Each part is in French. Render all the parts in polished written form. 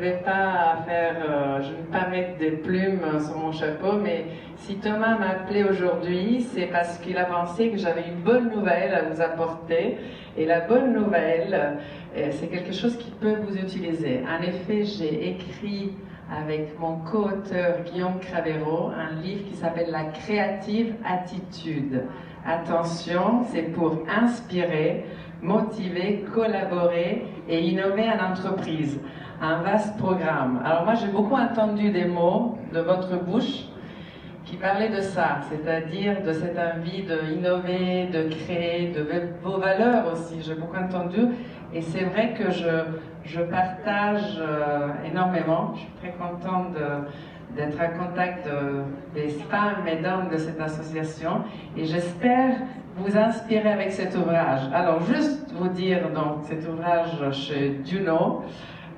je ne vais pas mettre des plumes sur mon chapeau, mais si Thomas m'a appelé aujourd'hui, c'est parce qu'il a pensé que j'avais une bonne nouvelle à vous apporter. Et la bonne nouvelle, c'est quelque chose qui peut vous utiliser. En effet, j'ai écrit avec mon co-auteur Guillaume Cravero un livre qui s'appelle La créative attitude. Attention, c'est pour inspirer, motiver, collaborer et innover en entreprise. Un vaste programme. Alors moi, j'ai beaucoup entendu des mots de votre bouche qui parlaient de ça, c'est-à-dire de cette envie d'innover, de créer, de vos valeurs aussi. J'ai beaucoup entendu et c'est vrai que je partage énormément. Je suis très contente d'être en contact des femmes et d'hommes de cette association et j'espère vous inspirer avec cet ouvrage. Alors juste vous dire, donc cet ouvrage chez Duno,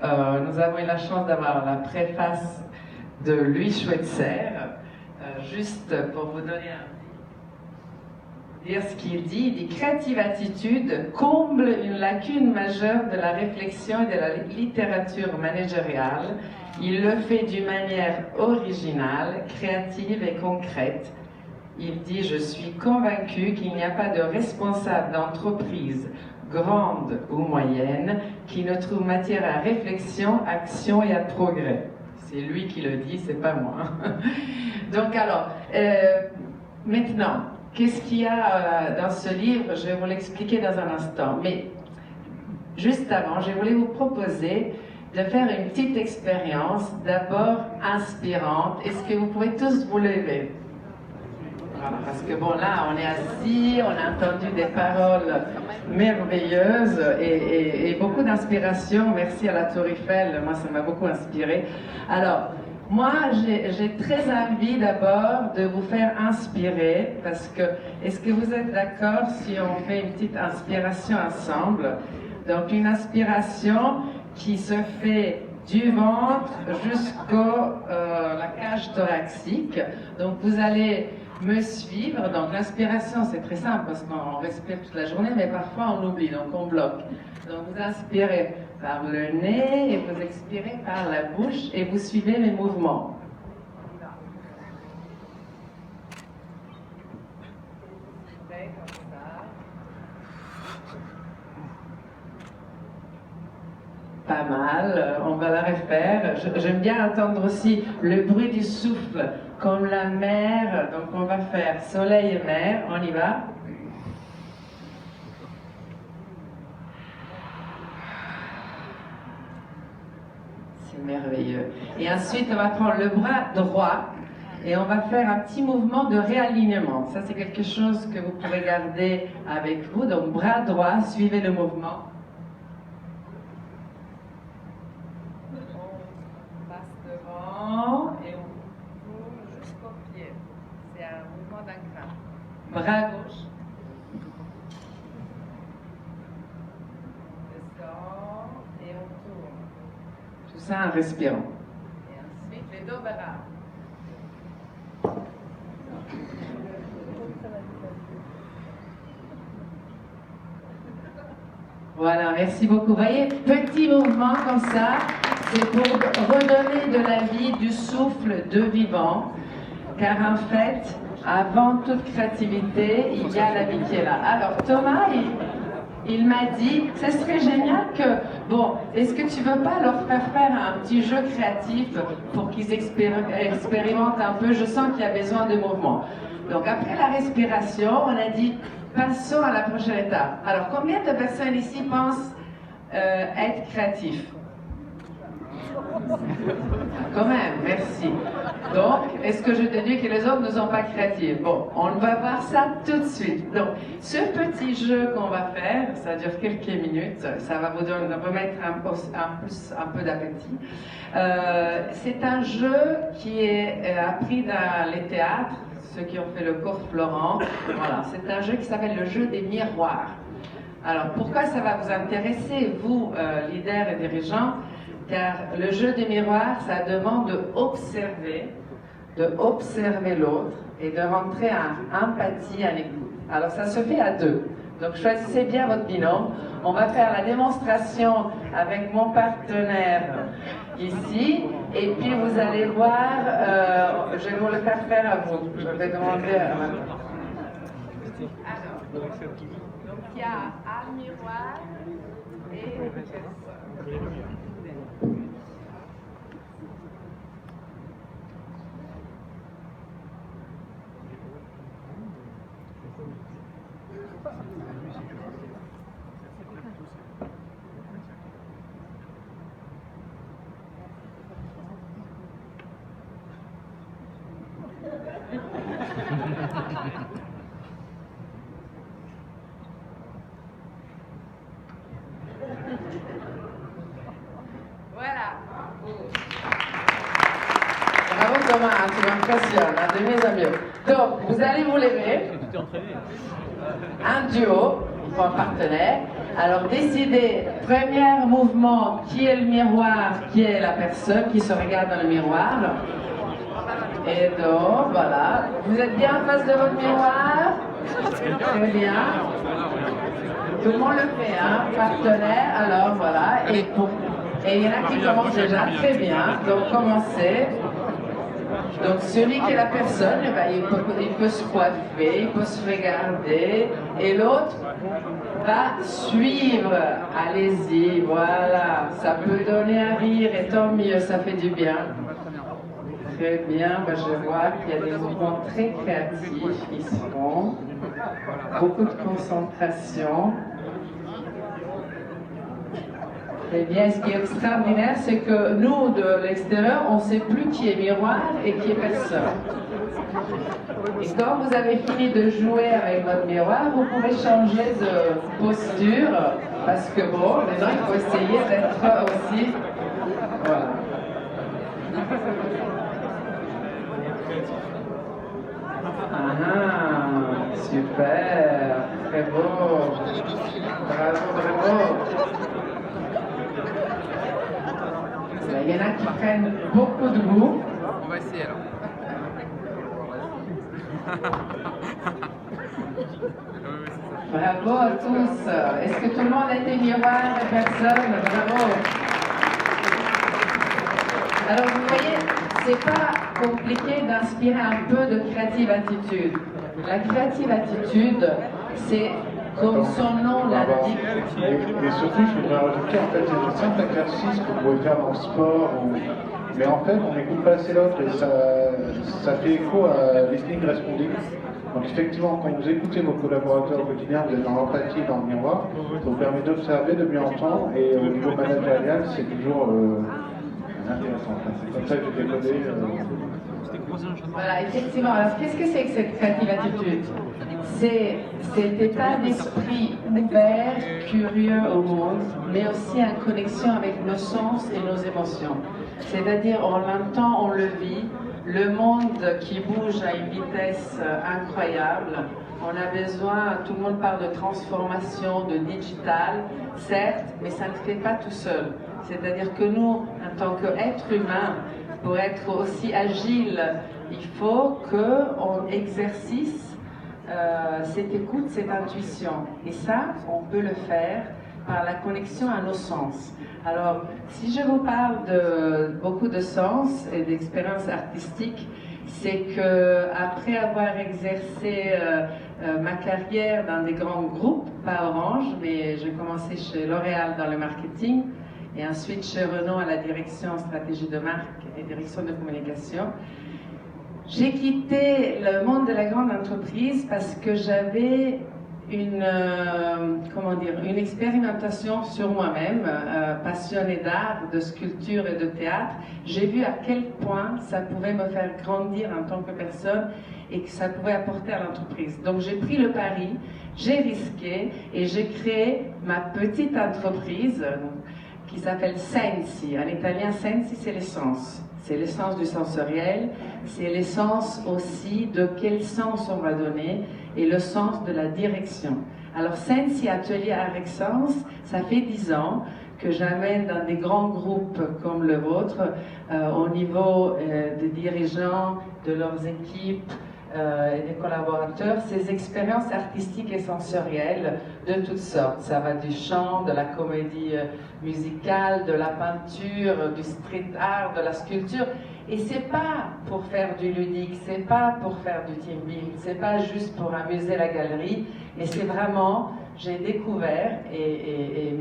nous avons eu la chance d'avoir la préface de Louis Schweitzer, juste pour vous donner dire ce qu'il dit, créative attitude comble une lacune majeure de la réflexion et de la littérature managériale. Il le fait d'une manière originale, créative et concrète. Il dit, je suis convaincu qu'il n'y a pas de responsable d'entreprise, grande ou moyenne, qui ne trouve matière à réflexion, action et à progrès. C'est lui qui le dit, c'est pas moi. Donc alors, maintenant, qu'est-ce qu'il y a dans ce livre? Je vais vous l'expliquer dans un instant. Mais juste avant, je voulais vous proposer de faire une petite expérience, d'abord inspirante. Est-ce que vous pouvez tous vous lever? Parce que bon, là, on est assis, on a entendu des paroles merveilleuses et beaucoup d'inspiration. Merci à la Tour Eiffel, moi ça m'a beaucoup inspiré. Alors, moi j'ai très envie d'abord de vous faire inspirer, parce que, est-ce que vous êtes d'accord si on fait une petite inspiration ensemble? Donc une inspiration qui se fait du ventre jusqu'à la cage thoracique. Donc vous allez me suivre. Donc l'inspiration, c'est très simple parce qu'on respire toute la journée, mais parfois on oublie, donc on bloque. Donc vous inspirez par le nez et vous expirez par la bouche et vous suivez les mouvements. Comme ça. Pas mal, on va la refaire. J'aime bien entendre aussi le bruit du souffle, comme la mer. Donc on va faire soleil et mer, on y va. C'est merveilleux. Et ensuite on va prendre le bras droit et on va faire un petit mouvement de réalignement. Ça c'est quelque chose que vous pourrez garder avec vous. Donc bras droit, suivez le mouvement. Et on tourne jusqu'au pied. C'est un mouvement d'ancrage. Bras gauche. On descend et on tourne. Tout ça en respirant. Et ensuite les deux bras. Voilà, merci beaucoup. Vous voyez, petit mouvement comme ça. C'est pour redonner de la vie, du souffle, de vivant, car en fait, avant toute créativité, il y a la vie qui est là. Alors Thomas, il m'a dit, ce serait génial que, bon, est-ce que tu veux pas leur faire un petit jeu créatif pour qu'ils expérimentent un peu? Je sens qu'il y a besoin de mouvement. Donc après la respiration, on a dit, passons à la prochaine étape. Alors combien de personnes ici pensent être créatifs? Quand même, merci. Donc, est-ce que je te dis que les autres ne sont pas créatifs? Bon, on va voir ça tout de suite. Donc, ce petit jeu qu'on va faire, ça dure quelques minutes, ça va vous remettre un peu d'appétit. C'est un jeu qui est appris dans les théâtres, ceux qui ont fait le cours Florent. Voilà, c'est un jeu qui s'appelle le jeu des miroirs. Alors, pourquoi ça va vous intéresser, vous, leaders et dirigeants? Car le jeu des miroirs, ça demande d'observer l'autre et de rentrer en empathie, en écoute. Alors ça se fait à deux. Donc choisissez bien votre binôme. On va faire la démonstration avec mon partenaire ici, et puis vous allez voir, je vais vous le faire à vous. Je vais demander à ma... Alors, donc il y a un miroir et une personne. Voilà. Bravo Thomas, tu m'impressionnes, de mieux en mieux. Donc, vous allez vous lever. Un duo, il faut un partenaire. Alors, décidez, premier mouvement, qui est le miroir, qui est la personne qui se regarde dans le miroir. Et donc, voilà. Vous êtes bien en face de votre miroir? Très bien. Tout le monde le fait, hein? Partenaire, alors voilà. Et il y en a qui commencent déjà très bien. Donc, commencez. Donc, celui qui est la personne, eh ben, il peut se coiffer, il peut se regarder. Et l'autre va suivre. Allez-y, voilà. Ça peut donner un rire et tant mieux, ça fait du bien. Très bien, ben, je vois qu'il y a des mouvements très créatifs qui se font. Beaucoup de concentration. Très bien, ce qui est extraordinaire, c'est que nous, de l'extérieur, on ne sait plus qui est miroir et qui est personne. Et quand vous avez fini de jouer avec votre miroir, vous pouvez changer de posture, parce que bon, maintenant il faut essayer d'être aussi... Voilà. Ah, super, très beau, bravo, bravo. Il y en a qui prennent beaucoup de goût. On va essayer alors. Bravo à tous. Est-ce que tout le monde a été miroir et personne? Bravo. Alors vous voyez, c'est pas compliqué d'inspirer un peu de créative attitude. La créative attitude, c'est comme son nom l'indique. Et surtout, je voudrais rajouter, en fait, c'est un simple exercice que vous pouvez faire dans le sport, mais en fait, on n'écoute pas assez l'autre et ça fait écho à listening responding. Donc effectivement, quand vous écoutez vos collaborateurs au quotidien, vous êtes dans l'empathie, dans le miroir, ça vous permet d'observer, de bien entendre, et au niveau managérial, c'est toujours intéressant. C'est comme ça que j'ai décodé. Voilà, effectivement. Alors, qu'est-ce que c'est que cette créative attitude? C'est cet état d'esprit ouvert, curieux au monde, mais aussi en connexion avec nos sens et nos émotions. C'est-à-dire, on l'entend, on le vit, le monde qui bouge à une vitesse incroyable. On a besoin, tout le monde parle de transformation, de digital, certes, mais ça ne fait pas tout seul. C'est-à-dire que nous, en tant qu'êtres humains, pour être aussi agile, il faut qu'on exercice cette écoute, cette intuition. Et ça, on peut le faire par la connexion à nos sens. Alors, si je vous parle de beaucoup de sens et d'expérience artistique, c'est que après avoir exercé ma carrière dans des grands groupes, pas Orange, mais j'ai commencé chez L'Oréal dans le marketing, et ensuite chez Renault à la direction stratégie de marque et direction de communication. J'ai quitté le monde de la grande entreprise parce que j'avais une expérimentation sur moi-même, passionnée d'art, de sculpture et de théâtre. J'ai vu à quel point ça pouvait me faire grandir en tant que personne et que ça pouvait apporter à l'entreprise. Donc j'ai pris le pari, j'ai risqué et j'ai créé ma petite entreprise qui s'appelle Sensi. En italien, Sensi, c'est l'essence. C'est l'essence du sensoriel, c'est l'essence aussi de quel sens on va donner et le sens de la direction. Alors Sensi Atelier Art Sens, ça fait 10 ans que j'amène dans des grands groupes comme le vôtre, au niveau des dirigeants, de leurs équipes, et des collaborateurs ces expériences artistiques et sensorielles de toutes sortes. Ça va du chant, de la comédie musicale, de la peinture, du street art, de la sculpture. Et c'est pas pour faire du ludique, c'est pas pour faire du team building, c'est pas juste pour amuser la galerie, mais c'est vraiment, j'ai découvert, et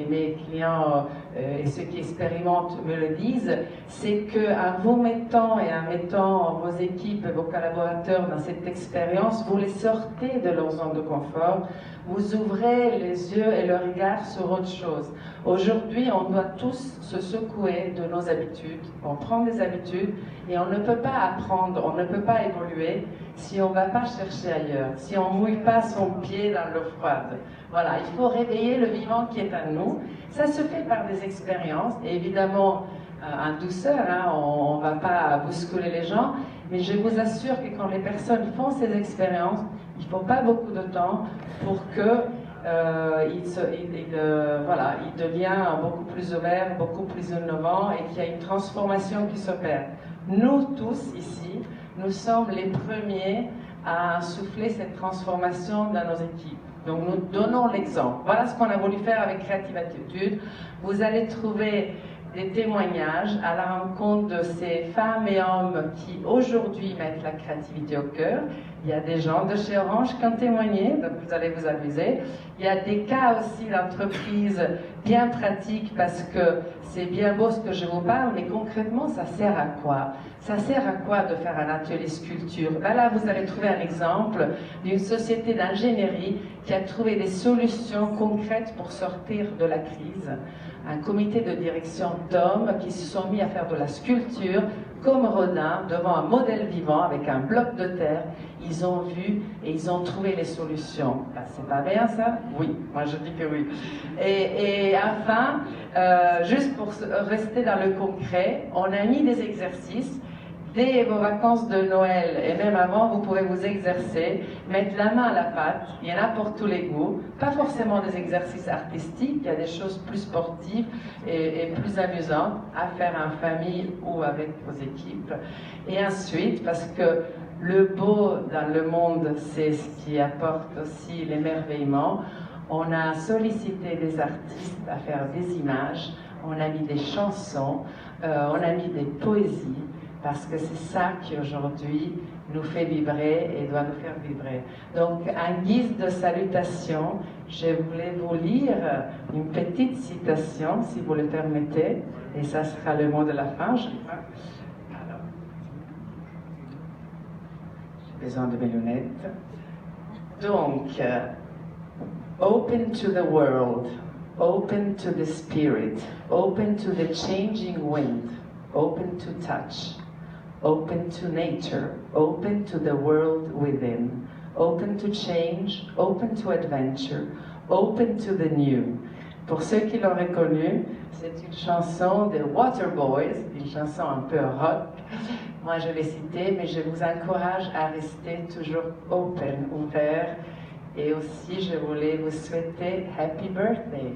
mes clients et ceux qui expérimentent me le disent, c'est qu'en vous mettant et en mettant vos équipes et vos collaborateurs dans cette expérience, vous les sortez de leur zone de confort, vous ouvrez les yeux et le regard sur autre chose. Aujourd'hui, on doit tous se secouer de nos habitudes, on prend des habitudes et on ne peut pas apprendre, on ne peut pas évoluer si on ne va pas chercher ailleurs, si on ne mouille pas son pied dans l'eau froide. Voilà, il faut réveiller le vivant qui est en nous. Ça se fait par des expériences, et évidemment en douceur, hein, on ne va pas bousculer les gens, mais je vous assure que quand les personnes font ces expériences, il ne faut pas beaucoup de temps pour que il devient beaucoup plus ouvert, beaucoup plus innovant et qu'il y a une transformation qui s'opère. Nous tous ici, nous sommes les premiers à souffler cette transformation dans nos équipes. Donc nous donnons l'exemple. Voilà ce qu'on a voulu faire avec Creative Attitude. Vous allez trouver des témoignages à la rencontre de ces femmes et hommes qui aujourd'hui mettent la créativité au cœur. Il y a des gens de chez Orange qui ont témoigné, donc vous allez vous amuser. Il y a des cas aussi d'entreprises bien pratiques parce que c'est bien beau ce que je vous parle, mais concrètement, ça sert à quoi? Ça sert à quoi de faire un atelier sculpture? Ben là, vous allez trouver un exemple d'une société d'ingénierie qui a trouvé des solutions concrètes pour sortir de la crise. Un comité de direction d'hommes qui se sont mis à faire de la sculpture comme Rodin devant un modèle vivant avec un bloc de terre. Ils ont vu et ils ont trouvé les solutions. Ben, c'est pas bien ça? Oui, moi je dis que oui. Et enfin, juste pour rester dans le concret, on a mis des exercices. Dès vos vacances de Noël et même avant, vous pouvez vous exercer, mettre la main à la pâte, il y en a pour tous les goûts, pas forcément des exercices artistiques, il y a des choses plus sportives et plus amusantes à faire en famille ou avec vos équipes. Et ensuite, parce que le beau dans le monde, c'est ce qui apporte aussi l'émerveillement, on a sollicité des artistes à faire des images, on a mis des chansons, on a mis des poésies, parce que c'est ça qui aujourd'hui nous fait vibrer et doit nous faire vibrer. Donc, en guise de salutation, je voulais vous lire une petite citation, si vous le permettez, et ça sera le mot de la fin, je crois. Alors, j'ai besoin de mes lunettes. Donc, open to the world, open to the spirit, open to the changing wind, open to touch. Open to nature, open to the world within, open to change, open to adventure, open to the new. Pour ceux qui l'ont reconnu, c'est une chanson des Waterboys, une chanson un peu rock. Moi je l'ai citée, mais je vous encourage à rester toujours open, ouvert. Et aussi je voulais vous souhaiter Happy Birthday.